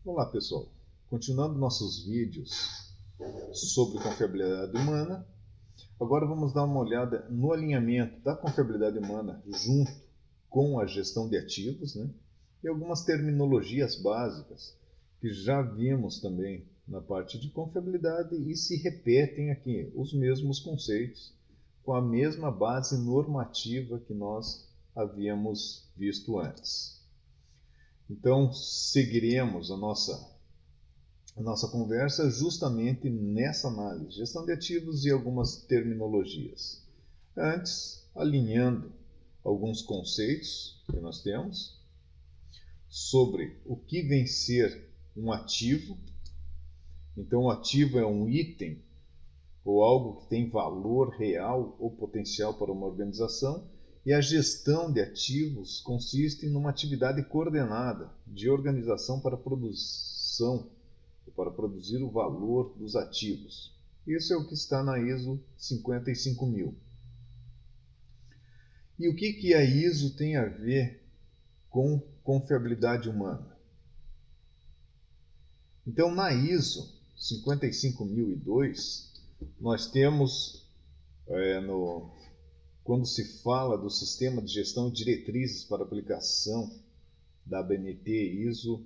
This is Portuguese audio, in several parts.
Olá pessoal, continuando nossos vídeos sobre confiabilidade humana, agora vamos dar uma olhada no alinhamento da confiabilidade humana junto com a gestão de ativos, e algumas terminologias básicas que já vimos também na parte de confiabilidade e se repetem aqui, os mesmos conceitos, com a mesma base normativa que nós havíamos visto antes. Então, seguiremos a nossa conversa justamente nessa análise, gestão de ativos e algumas terminologias. Antes, alinhando alguns conceitos que nós temos sobre o que vem ser um ativo. Então, o ativo é um item ou algo que tem valor real ou potencial para uma organização. E a gestão de ativos consiste numa atividade coordenada de organização para produção, para produzir o valor dos ativos. Isso é o que está na ISO 55000. E o que a ISO tem a ver com confiabilidade humana? Então, na ISO 55002, nós temos quando se fala do sistema de gestão e diretrizes para aplicação da ABNT ISO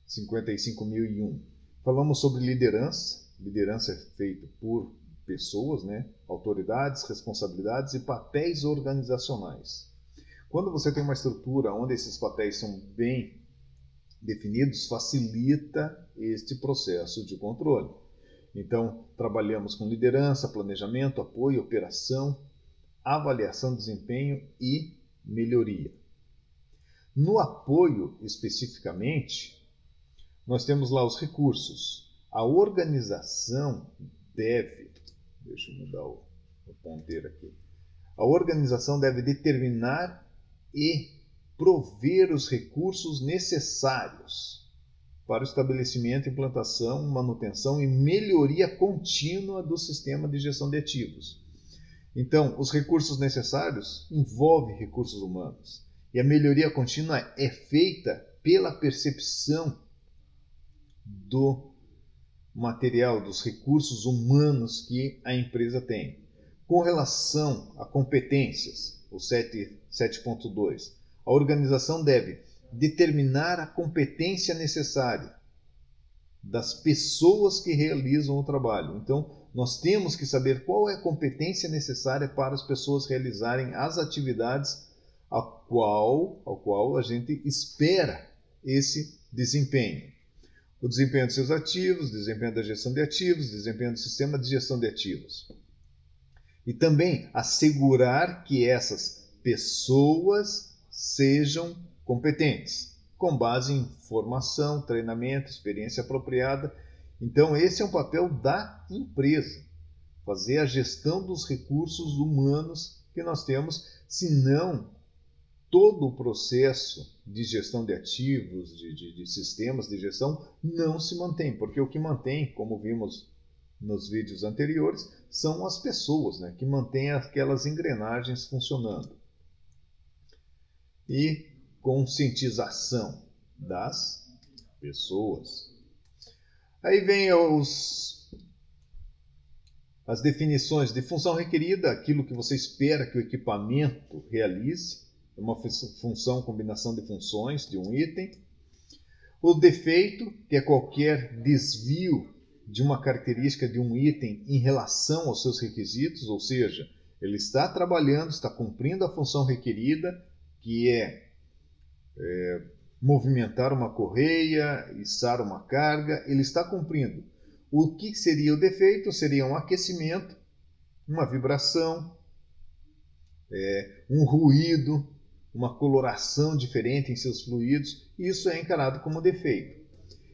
55001. Falamos sobre liderança. Liderança é feita por pessoas, autoridades, responsabilidades e papéis organizacionais. Quando você tem uma estrutura onde esses papéis são bem definidos, facilita este processo de controle. Então, trabalhamos com liderança, planejamento, apoio, operação, avaliação de desempenho e melhoria. No apoio, especificamente, nós temos lá os recursos. A organização deve, deixa eu mudar o ponteiro aqui, a organização deve determinar e prover os recursos necessários para o estabelecimento, implantação, manutenção e melhoria contínua do sistema de gestão de ativos. Então, os recursos necessários envolvem recursos humanos. E a melhoria contínua é feita pela percepção do material, dos recursos humanos que a empresa tem. Com relação a competências, o 7.2, a organização deve determinar a competência necessária das pessoas que realizam o trabalho. Então, nós temos que saber qual é a competência necessária para as pessoas realizarem as atividades ao qual a gente espera esse desempenho. O desempenho dos seus ativos, desempenho da gestão de ativos, desempenho do sistema de gestão de ativos. E também assegurar que essas pessoas sejam competentes, com base em formação, treinamento, experiência apropriada. Então, esse é um papel da empresa, fazer a gestão dos recursos humanos que nós temos, senão todo o processo de gestão de ativos, de sistemas de gestão, não se mantém, porque o que mantém, como vimos nos vídeos anteriores, são as pessoas, que mantêm aquelas engrenagens funcionando. E conscientização das pessoas. Aí vem as definições de função requerida, aquilo que você espera que o equipamento realize, uma função, combinação de funções de um item. O defeito, que é qualquer desvio de uma característica de um item em relação aos seus requisitos, ou seja, ele está trabalhando, está cumprindo a função requerida, que é movimentar uma correia, içar uma carga, ele está cumprindo. O que seria o defeito? Seria um aquecimento, uma vibração, um ruído, uma coloração diferente em seus fluidos. Isso é encarado como defeito.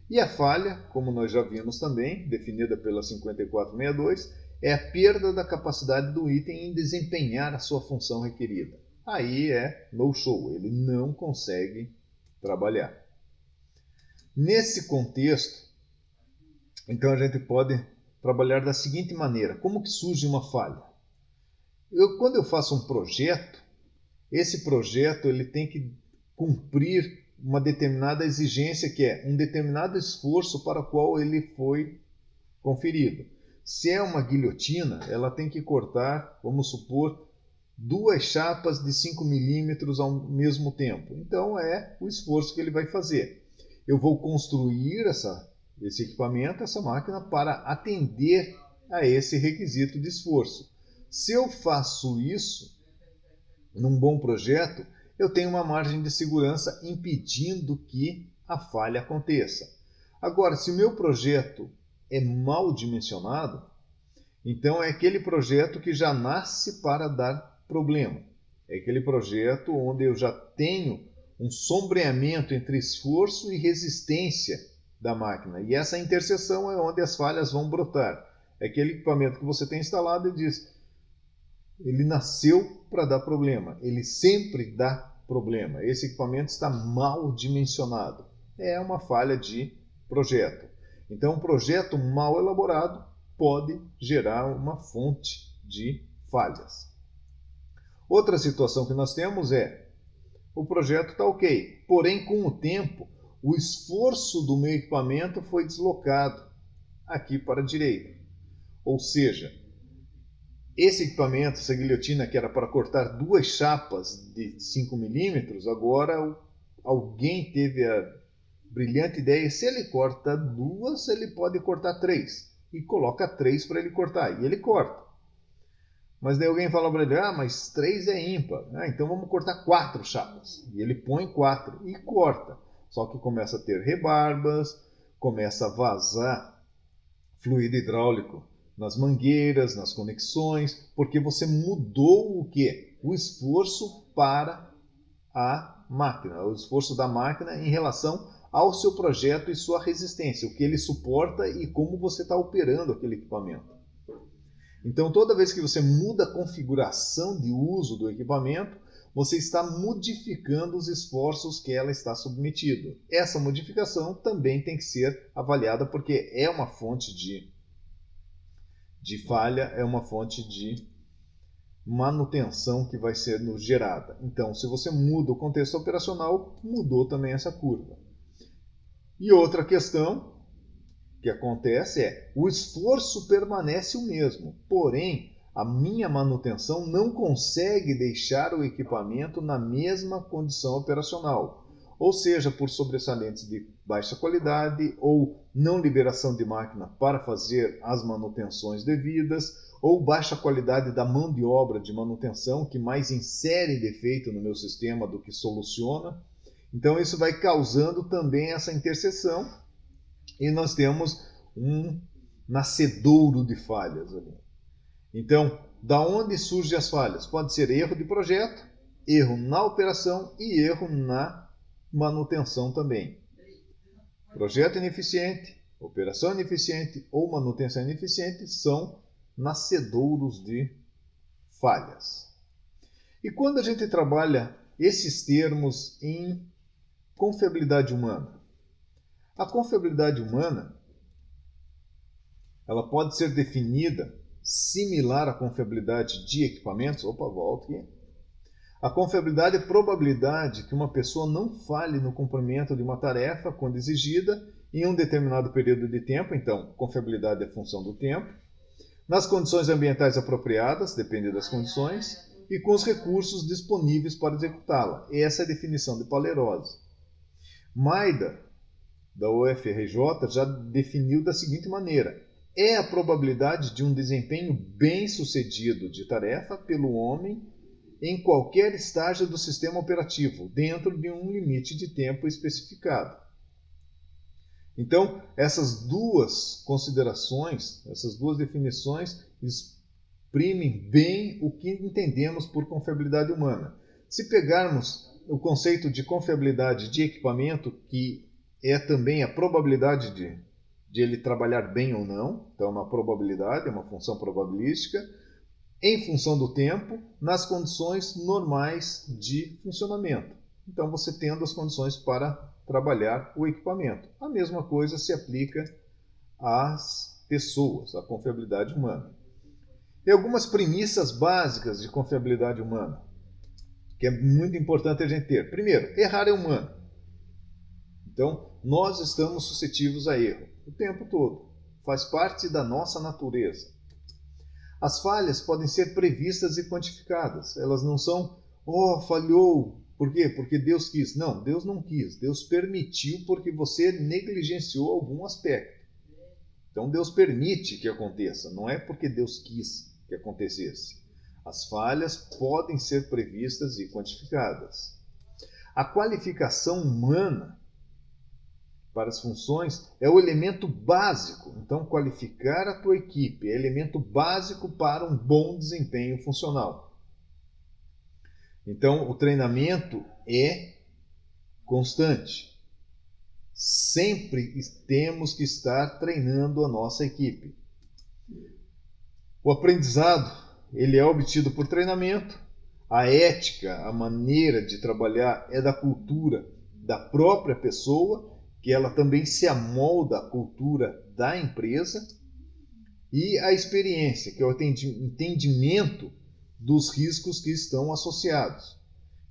E a falha, como nós já vimos também, definida pela 5462, é a perda da capacidade do item em desempenhar a sua função requerida. Aí é no show, ele não consegue trabalhar. Nesse contexto, então a gente pode trabalhar da seguinte maneira: como que surge uma falha? Quando eu faço um projeto, esse projeto ele tem que cumprir uma determinada exigência, que é um determinado esforço para o qual ele foi conferido. Se é uma guilhotina, ela tem que cortar, vamos supor, 2 chapas de 5 milímetros ao mesmo tempo. Então é o esforço que ele vai fazer. Eu vou construir esse equipamento, essa máquina, para atender a esse requisito de esforço. Se eu faço isso num bom projeto, eu tenho uma margem de segurança impedindo que a falha aconteça. Agora, se o meu projeto é mal dimensionado, então é aquele projeto que já nasce para dar problema. É aquele projeto onde eu já tenho um sombreamento entre esforço e resistência da máquina. E essa interseção é onde as falhas vão brotar. É aquele equipamento que você tem instalado e diz, ele nasceu para dar problema, ele sempre dá problema. Esse equipamento está mal dimensionado. É uma falha de projeto. Então, um projeto mal elaborado pode gerar uma fonte de falhas. Outra situação que nós temos é, o projeto está ok, porém com o tempo, o esforço do meu equipamento foi deslocado aqui para a direita. Ou seja, esse equipamento, essa guilhotina que era para cortar 2 chapas de 5 milímetros, agora alguém teve a brilhante ideia, se ele corta 2, ele pode cortar 3. E coloca 3 para ele cortar, e ele corta. Mas daí alguém fala para ele, mas 3 é ímpar, então vamos cortar 4 chapas. E ele põe 4 e corta. Só que começa a ter rebarbas, começa a vazar fluido hidráulico nas mangueiras, nas conexões, porque você mudou o quê? O esforço para a máquina, o esforço da máquina em relação ao seu projeto e sua resistência, o que ele suporta e como você está operando aquele equipamento. Então, toda vez que você muda a configuração de uso do equipamento, você está modificando os esforços que ela está submetido. Essa modificação também tem que ser avaliada, porque é uma fonte de falha, é uma fonte de manutenção que vai ser gerada. Então, se você muda o contexto operacional, mudou também essa curva. E outra questão que acontece é, o esforço permanece o mesmo, porém, a minha manutenção não consegue deixar o equipamento na mesma condição operacional, ou seja, por sobressalentes de baixa qualidade ou não liberação de máquina para fazer as manutenções devidas, ou baixa qualidade da mão de obra de manutenção, que mais insere defeito no meu sistema do que soluciona. Então isso vai causando também essa interseção e nós temos um nascedouro de falhas ali. Então, da onde surgem as falhas? Pode ser erro de projeto, erro na operação e erro na manutenção também. Projeto ineficiente, operação ineficiente ou manutenção ineficiente são nascedouros de falhas. E quando a gente trabalha esses termos em confiabilidade humana? A confiabilidade humana, ela pode ser definida similar à confiabilidade de equipamentos. Opa, volta aqui. A confiabilidade é a probabilidade que uma pessoa não falhe no cumprimento de uma tarefa quando exigida em um determinado período de tempo. Então, confiabilidade é função do tempo. Nas condições ambientais apropriadas, depende das condições, e com os recursos disponíveis para executá-la. Essa é a definição de Palerose. Maida, da UFRJ, já definiu da seguinte maneira: é a probabilidade de um desempenho bem-sucedido de tarefa pelo homem em qualquer estágio do sistema operativo, dentro de um limite de tempo especificado. Então, essas duas considerações, essas duas definições, exprimem bem o que entendemos por confiabilidade humana. Se pegarmos o conceito de confiabilidade de equipamento, que é também a probabilidade de ele trabalhar bem ou não, então é uma probabilidade, é uma função probabilística, em função do tempo, nas condições normais de funcionamento. Então, você tendo as condições para trabalhar o equipamento. A mesma coisa se aplica às pessoas, à confiabilidade humana. E algumas premissas básicas de confiabilidade humana, que é muito importante a gente ter. Primeiro, errar é humano. Então, nós estamos suscetíveis a erro o tempo todo. Faz parte da nossa natureza. As falhas podem ser previstas e quantificadas. Elas não são, falhou. Por quê? Porque Deus quis. Não, Deus não quis. Deus permitiu porque você negligenciou algum aspecto. Então, Deus permite que aconteça. Não é porque Deus quis que acontecesse. As falhas podem ser previstas e quantificadas. A qualificação humana para as funções é o elemento básico. Então, qualificar a tua equipe é elemento básico para um bom desempenho funcional. Então, o treinamento é constante. Sempre temos que estar treinando a nossa equipe. O aprendizado, ele é obtido por treinamento. A ética, a maneira de trabalhar é da cultura da própria pessoa, que ela também se amolda à cultura da empresa, e a experiência, que é o entendimento dos riscos que estão associados.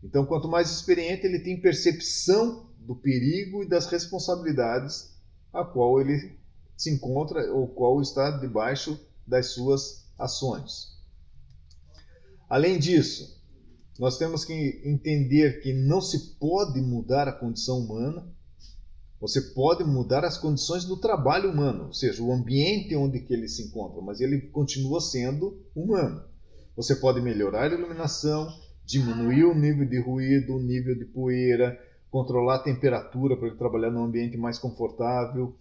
Então, quanto mais experiente, ele tem percepção do perigo e das responsabilidades a qual ele se encontra ou qual está debaixo das suas ações. Além disso, nós temos que entender que não se pode mudar a condição humana. Você pode mudar as condições do trabalho humano, ou seja, o ambiente onde que ele se encontra, mas ele continua sendo humano. Você pode melhorar a iluminação, diminuir o nível de ruído, o nível de poeira, controlar a temperatura para ele trabalhar num ambiente mais confortável,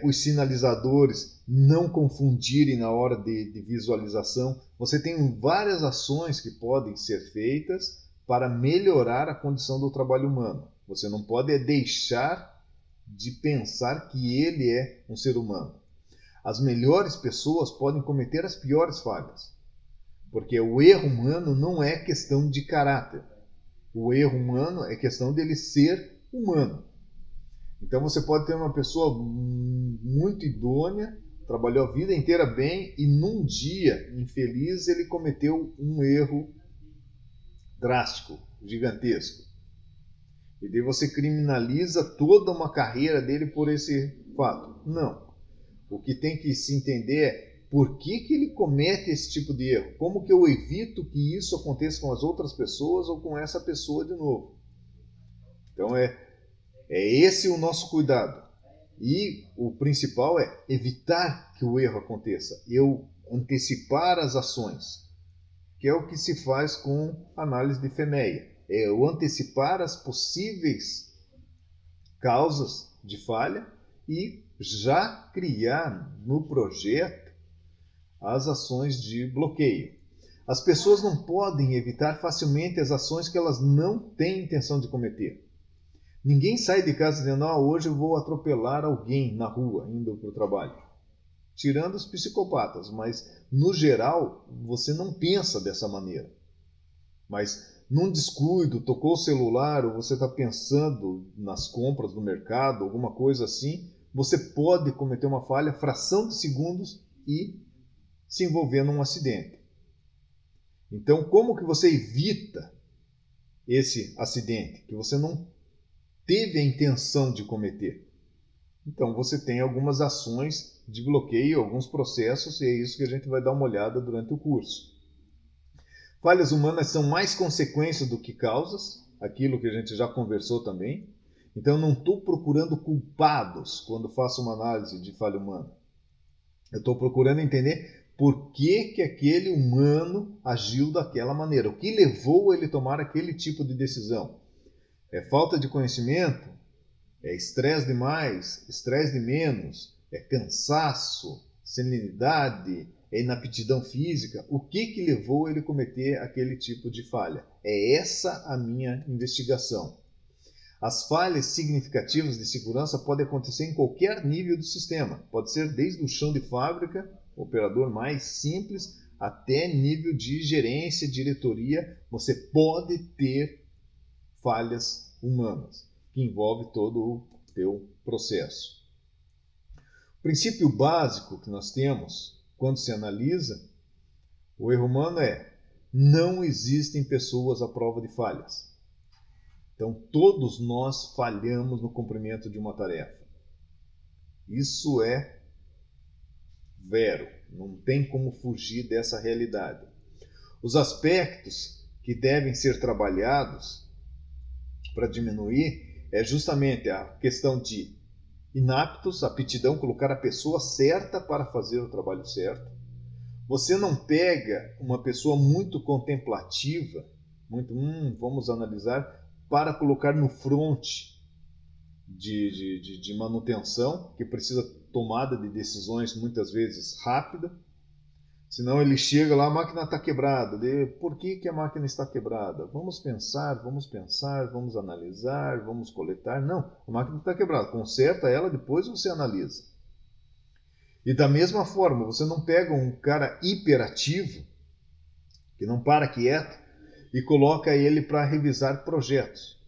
os sinalizadores não confundirem na hora de visualização. Você tem várias ações que podem ser feitas para melhorar a condição do trabalho humano. Você não pode deixar de pensar que ele é um ser humano. As melhores pessoas podem cometer as piores falhas, porque o erro humano não é questão de caráter. O erro humano é questão dele ser humano. Então você pode ter uma pessoa muito idônea, trabalhou a vida inteira bem e num dia infeliz ele cometeu um erro drástico, gigantesco. E daí você criminaliza toda uma carreira dele por esse fato. Não. O que tem que se entender é por que ele comete esse tipo de erro. Como que eu evito que isso aconteça com as outras pessoas ou com essa pessoa de novo. Então é esse o nosso cuidado. E o principal é evitar que o erro aconteça. Eu antecipar as ações, que é o que se faz com análise de FEMEA. É o antecipar as possíveis causas de falha e já criar no projeto as ações de bloqueio. As pessoas não podem evitar facilmente as ações que elas não têm intenção de cometer. Ninguém sai de casa dizendo, hoje eu vou atropelar alguém na rua, indo para o trabalho. Tirando os psicopatas, mas no geral você não pensa dessa maneira. Mas num descuido, tocou o celular, ou você está pensando nas compras do mercado, alguma coisa assim, você pode cometer uma falha, fração de segundos, e se envolver num acidente. Então, como que você evita esse acidente que você não teve a intenção de cometer? Então, você tem algumas ações de bloqueio, alguns processos, e é isso que a gente vai dar uma olhada durante o curso. Falhas humanas são mais consequências do que causas, aquilo que a gente já conversou também. Então, não estou procurando culpados quando faço uma análise de falha humana. Eu estou procurando entender por que aquele humano agiu daquela maneira. O que levou ele a tomar aquele tipo de decisão? É falta de conhecimento? É estresse demais? Estresse de menos? É cansaço? Serenidade? É inaptidão física? O que levou ele a cometer aquele tipo de falha? É essa a minha investigação. As falhas significativas de segurança podem acontecer em qualquer nível do sistema. Pode ser desde o chão de fábrica, operador mais simples, até nível de gerência, diretoria. Você pode ter falhas humanas, que envolve todo o teu processo. O princípio básico que nós temos quando se analisa o erro humano é: não existem pessoas à prova de falhas. Então, todos nós falhamos no cumprimento de uma tarefa. Isso é vero, não tem como fugir dessa realidade. Os aspectos que devem ser trabalhados para diminuir é justamente a questão de inaptos, aptidão, colocar a pessoa certa para fazer o trabalho certo. Você não pega uma pessoa muito contemplativa, muito, vamos analisar, para colocar no front de manutenção, que precisa tomada de decisões muitas vezes rápida. Senão ele chega lá, a máquina está quebrada. Por que a máquina está quebrada? Vamos pensar, vamos analisar, vamos coletar. Não, a máquina está quebrada. Conserta ela, depois você analisa. E da mesma forma, você não pega um cara hiperativo, que não para quieto, e coloca ele para revisar projetos.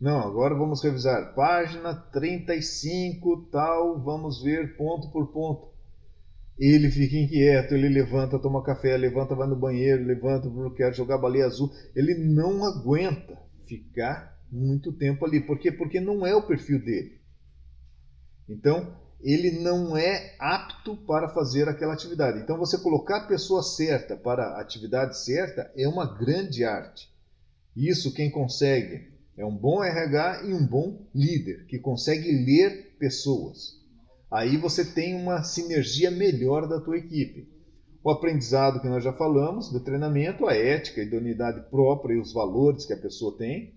Não, agora vamos revisar. Página 35, tal, vamos ver ponto por ponto. Ele fica inquieto, ele levanta, toma café, levanta, vai no banheiro, levanta, quer jogar baleia azul. Ele não aguenta ficar muito tempo ali. Por quê? Porque não é o perfil dele. Então, ele não é apto para fazer aquela atividade. Então, você colocar a pessoa certa para a atividade certa é uma grande arte. Isso quem consegue é um bom RH e um bom líder, que consegue ler pessoas. Aí você tem uma sinergia melhor da tua equipe. O aprendizado que nós já falamos, do treinamento, a ética, a idoneidade própria e os valores que a pessoa tem.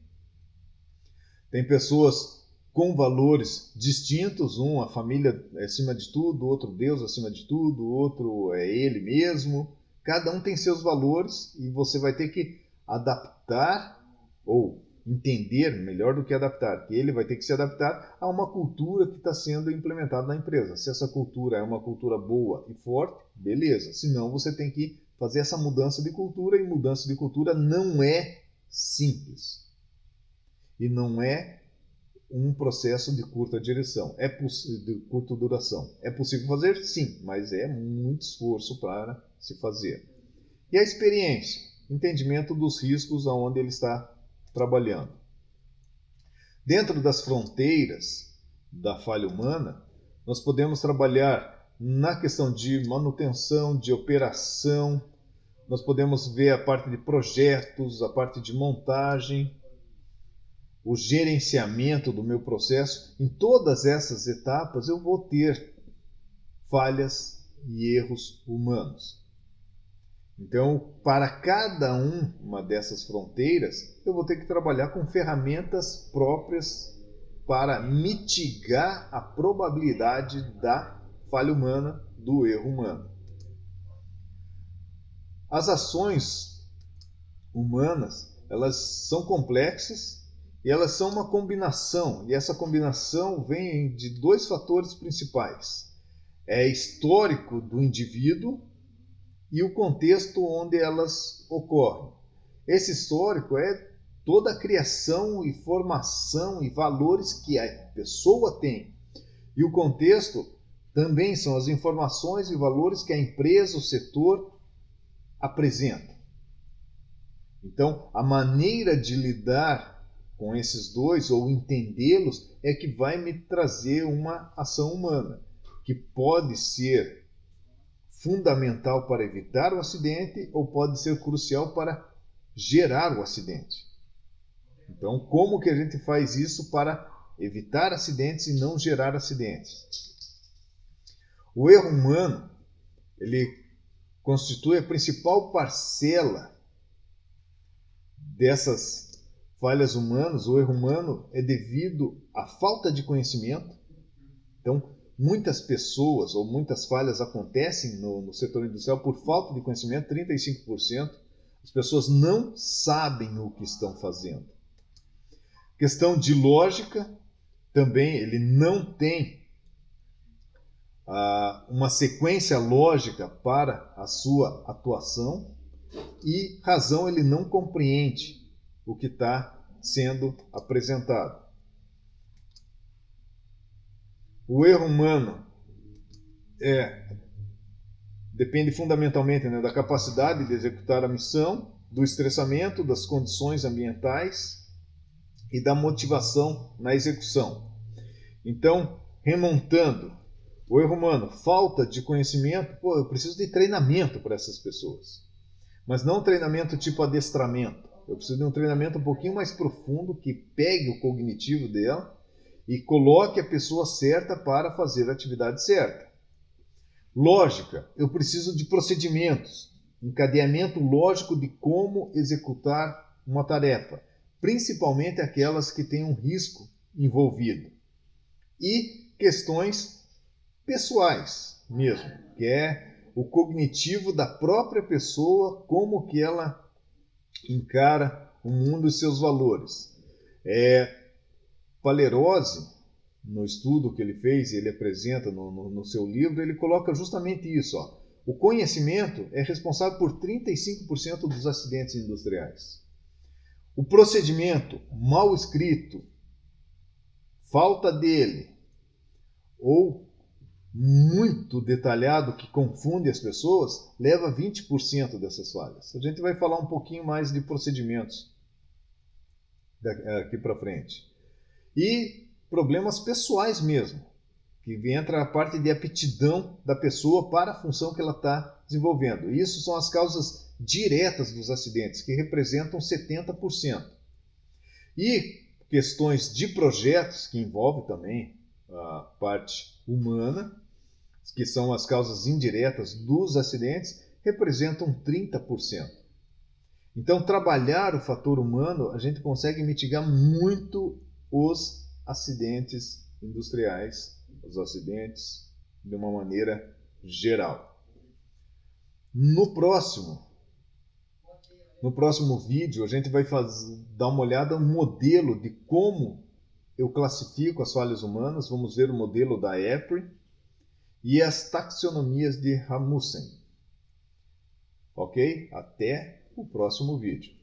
Tem pessoas com valores distintos, a família é acima de tudo, outro Deus acima de tudo, outro é ele mesmo. Cada um tem seus valores e você vai ter que adaptar ou entender, melhor do que adaptar, que ele vai ter que se adaptar a uma cultura que está sendo implementada na empresa. Se essa cultura é uma cultura boa e forte, beleza. Senão você tem que fazer essa mudança de cultura, e mudança de cultura não é simples. E não é um processo de curta direção, de curta duração. É possível fazer? Sim, mas é muito esforço para se fazer. E a experiência, entendimento dos riscos aonde ele está trabalhando. Dentro das fronteiras da falha humana, nós podemos trabalhar na questão de manutenção, de operação, nós podemos ver a parte de projetos, a parte de montagem, o gerenciamento do meu processo. Em todas essas etapas eu vou ter falhas e erros humanos. Então, para cada uma dessas fronteiras, eu vou ter que trabalhar com ferramentas próprias para mitigar a probabilidade da falha humana, do erro humano. As ações humanas, elas são complexas e elas são uma combinação, e essa combinação vem de dois fatores principais. É histórico do indivíduo e o contexto onde elas ocorrem. Esse histórico é toda a criação e formação e valores que a pessoa tem. E o contexto também são as informações e valores que a empresa, o setor apresenta. Então, a maneira de lidar com esses dois, ou entendê-los, é que vai me trazer uma ação humana, que pode ser fundamental para evitar o acidente ou pode ser crucial para gerar o acidente. Então, como que a gente faz isso para evitar acidentes e não gerar acidentes? O erro humano, ele constitui a principal parcela dessas falhas humanas. O erro humano é devido à falta de conhecimento. Então, muitas pessoas ou muitas falhas acontecem no setor industrial por falta de conhecimento, 35%. As pessoas não sabem o que estão fazendo. Questão de lógica, também ele não tem uma sequência lógica para a sua atuação, e razão, ele não compreende o que está sendo apresentado. O erro humano depende fundamentalmente, da capacidade de executar a missão, do estressamento, das condições ambientais e da motivação na execução. Então, remontando, o erro humano, falta de conhecimento, eu preciso de treinamento para essas pessoas. Mas não treinamento tipo adestramento. Eu preciso de um treinamento um pouquinho mais profundo que pegue o cognitivo dela e coloque a pessoa certa para fazer a atividade certa. Lógica, eu preciso de procedimentos, encadeamento lógico de como executar uma tarefa, principalmente aquelas que têm um risco envolvido. E questões pessoais mesmo, que é o cognitivo da própria pessoa, como que ela encara o mundo e seus valores. Palerose, no estudo que ele fez, ele apresenta no seu livro, ele coloca justamente isso. O conhecimento é responsável por 35% dos acidentes industriais. O procedimento mal escrito, falta dele, ou muito detalhado que confunde as pessoas, leva 20% dessas falhas. A gente vai falar um pouquinho mais de procedimentos daqui para frente. E problemas pessoais mesmo, que entra a parte de aptidão da pessoa para a função que ela está desenvolvendo. Isso são as causas diretas dos acidentes, que representam 70%. E questões de projetos, que envolvem também a parte humana, que são as causas indiretas dos acidentes, representam 30%. Então, trabalhar o fator humano, a gente consegue mitigar muito os acidentes industriais, os acidentes de uma maneira geral. No próximo vídeo, a gente vai dar uma olhada no modelo de como eu classifico as falhas humanas. Vamos ver o modelo da EPRI e as taxonomias de Rasmussen. Ok? Até o próximo vídeo.